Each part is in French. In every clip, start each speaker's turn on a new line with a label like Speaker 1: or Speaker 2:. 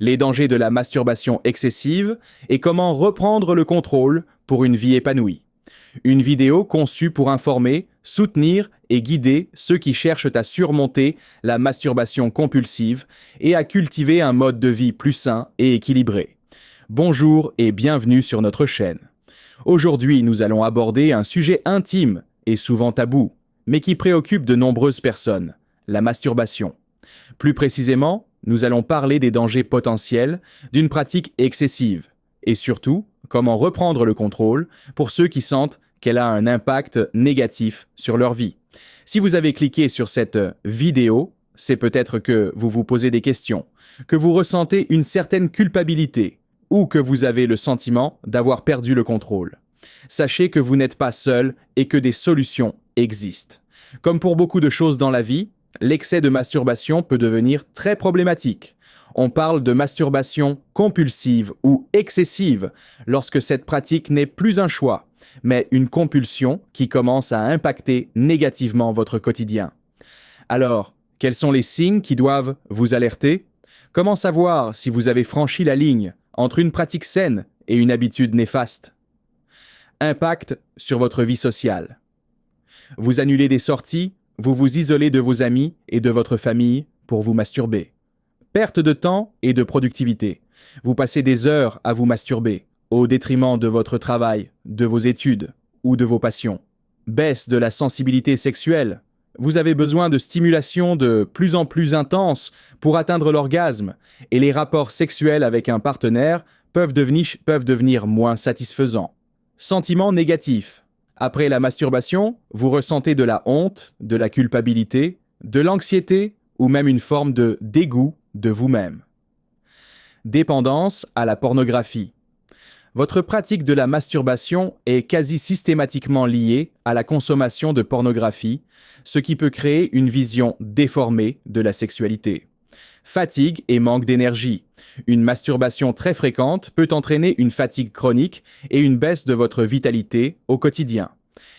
Speaker 1: les dangers de la masturbation excessive et comment reprendre le contrôle pour une vie épanouie. Une vidéo conçue pour informer, soutenir et guider ceux qui cherchent à surmonter la masturbation compulsive et à cultiver un mode de vie plus sain et équilibré. Bonjour et bienvenue sur notre chaîne. Aujourd'hui, nous allons aborder un sujet intime et souvent tabou, mais qui préoccupe de nombreuses personnes, la masturbation. Plus précisément, nous allons parler des dangers potentiels d'une pratique excessive et surtout, comment reprendre le contrôle pour ceux qui sentent qu'elle a un impact négatif sur leur vie. Si vous avez cliqué sur cette vidéo, c'est peut-être que vous vous posez des questions, que vous ressentez une certaine culpabilité ou que vous avez le sentiment d'avoir perdu le contrôle. Sachez que vous n'êtes pas seul et que des solutions existent. Comme pour beaucoup de choses dans la vie, l'excès de masturbation peut devenir très problématique. On parle de masturbation compulsive ou excessive lorsque cette pratique n'est plus un choix, mais une compulsion qui commence à impacter négativement votre quotidien. Alors, quels sont les signes qui doivent vous alerter? Comment savoir si vous avez franchi la ligne entre une pratique saine et une habitude néfaste? Impact sur votre vie sociale. Vous annulez des sorties, vous vous isolez de vos amis et de votre famille pour vous masturber. Perte de temps et de productivité. Vous passez des heures à vous masturber, au détriment de votre travail, de vos études ou de vos passions. Baisse de la sensibilité sexuelle. Vous avez besoin de stimulation de plus en plus intense pour atteindre l'orgasme et les rapports sexuels avec un partenaire peuvent devenir moins satisfaisants. Sentiments négatifs. Après la masturbation, vous ressentez de la honte, de la culpabilité, de l'anxiété ou même une forme de dégoût de vous-même. Dépendance à la pornographie. Votre pratique de la masturbation est quasi systématiquement liée à la consommation de pornographie, ce qui peut créer une vision déformée de la sexualité. Fatigue et manque d'énergie. Une masturbation très fréquente peut entraîner une fatigue chronique et une baisse de votre vitalité au quotidien.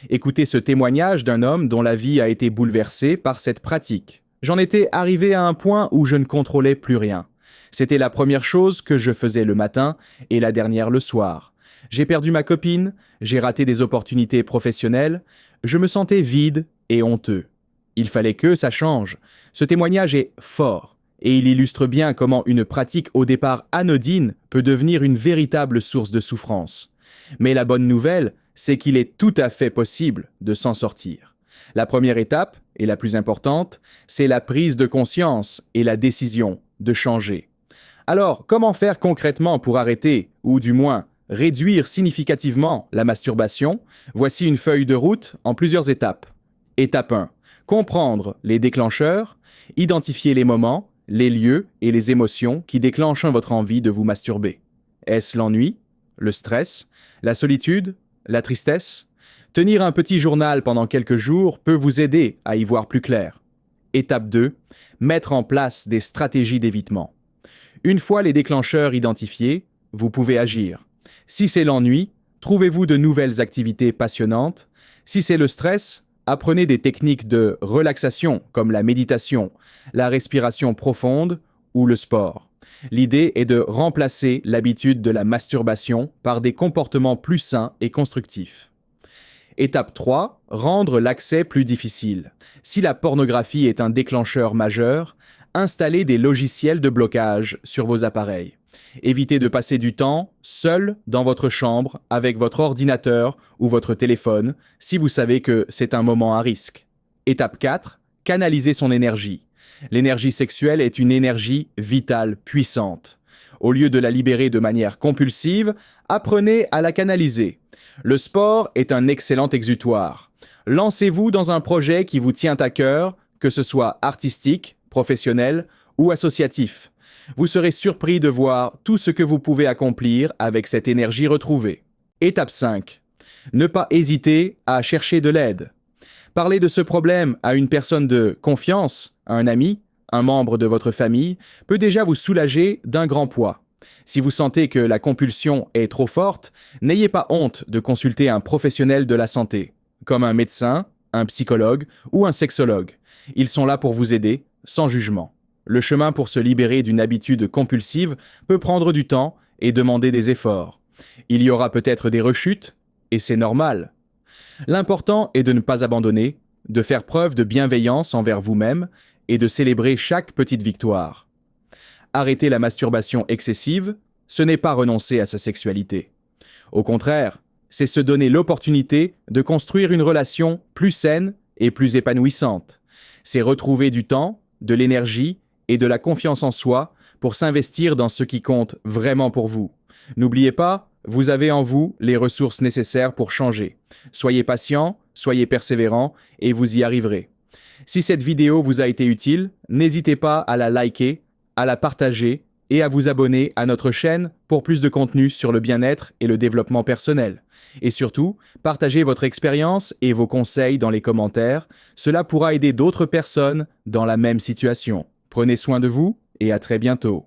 Speaker 1: Écoutez ce témoignage d'un homme dont la vie a été bouleversée par cette pratique. J'en étais arrivé à un point où je ne contrôlais plus rien. C'était la première chose que je faisais le matin et la dernière le soir. J'ai perdu ma copine, j'ai raté des opportunités professionnelles, je me sentais vide et honteux. Il fallait que ça change. Ce témoignage est fort et il illustre bien comment une pratique au départ anodine peut devenir une véritable source de souffrance. Mais la bonne nouvelle, c'est qu'il est tout à fait possible de s'en sortir. La première étape, et la plus importante, c'est la prise de conscience et la décision de changer. Alors, comment faire concrètement pour arrêter, ou du moins réduire significativement la masturbation? Voici une feuille de route en plusieurs étapes. Étape 1. Comprendre les déclencheurs, identifier les moments, les lieux et les émotions qui déclenchent votre envie de vous masturber. Est-ce l'ennui, le stress, la solitude, la tristesse? Tenir un petit journal pendant quelques jours peut vous aider à y voir plus clair. Étape 2. Mettre en place des stratégies d'évitement. Une fois les déclencheurs identifiés, vous pouvez agir. Si c'est l'ennui, trouvez-vous de nouvelles activités passionnantes. Si c'est le stress, apprenez des techniques de relaxation comme la méditation, la respiration profonde ou le sport. L'idée est de remplacer l'habitude de la masturbation par des comportements plus sains et constructifs. Étape 3. Rendre l'accès plus difficile. Si la pornographie est un déclencheur majeur, installez des logiciels de blocage sur vos appareils. Évitez de passer du temps seul dans votre chambre avec votre ordinateur ou votre téléphone si vous savez que c'est un moment à risque. Étape 4. Canaliser son énergie. L'énergie sexuelle est une énergie vitale puissante. Au lieu de la libérer de manière compulsive, apprenez à la canaliser. Le sport est un excellent exutoire. Lancez-vous dans un projet qui vous tient à cœur, que ce soit artistique, professionnel ou associatif. Vous serez surpris de voir tout ce que vous pouvez accomplir avec cette énergie retrouvée. Étape 5. Ne pas hésiter à chercher de l'aide. Parler de ce problème à une personne de confiance, un ami, un membre de votre famille, peut déjà vous soulager d'un grand poids. Si vous sentez que la compulsion est trop forte, n'ayez pas honte de consulter un professionnel de la santé, comme un médecin, un psychologue ou un sexologue. Ils sont là pour vous aider, sans jugement. Le chemin pour se libérer d'une habitude compulsive peut prendre du temps et demander des efforts. Il y aura peut-être des rechutes, et c'est normal. L'important est de ne pas abandonner, de faire preuve de bienveillance envers vous-même et de célébrer chaque petite victoire. Arrêter la masturbation excessive, ce n'est pas renoncer à sa sexualité. Au contraire, c'est se donner l'opportunité de construire une relation plus saine et plus épanouissante. C'est retrouver du temps, de l'énergie et de la confiance en soi pour s'investir dans ce qui compte vraiment pour vous. N'oubliez pas, vous avez en vous les ressources nécessaires pour changer. Soyez patient, soyez persévérant et vous y arriverez. Si cette vidéo vous a été utile, n'hésitez pas à la liker, à la partager et à vous abonner à notre chaîne pour plus de contenu sur le bien-être et le développement personnel. Et surtout, partagez votre expérience et vos conseils dans les commentaires. Cela pourra aider d'autres personnes dans la même situation. Prenez soin de vous et à très bientôt.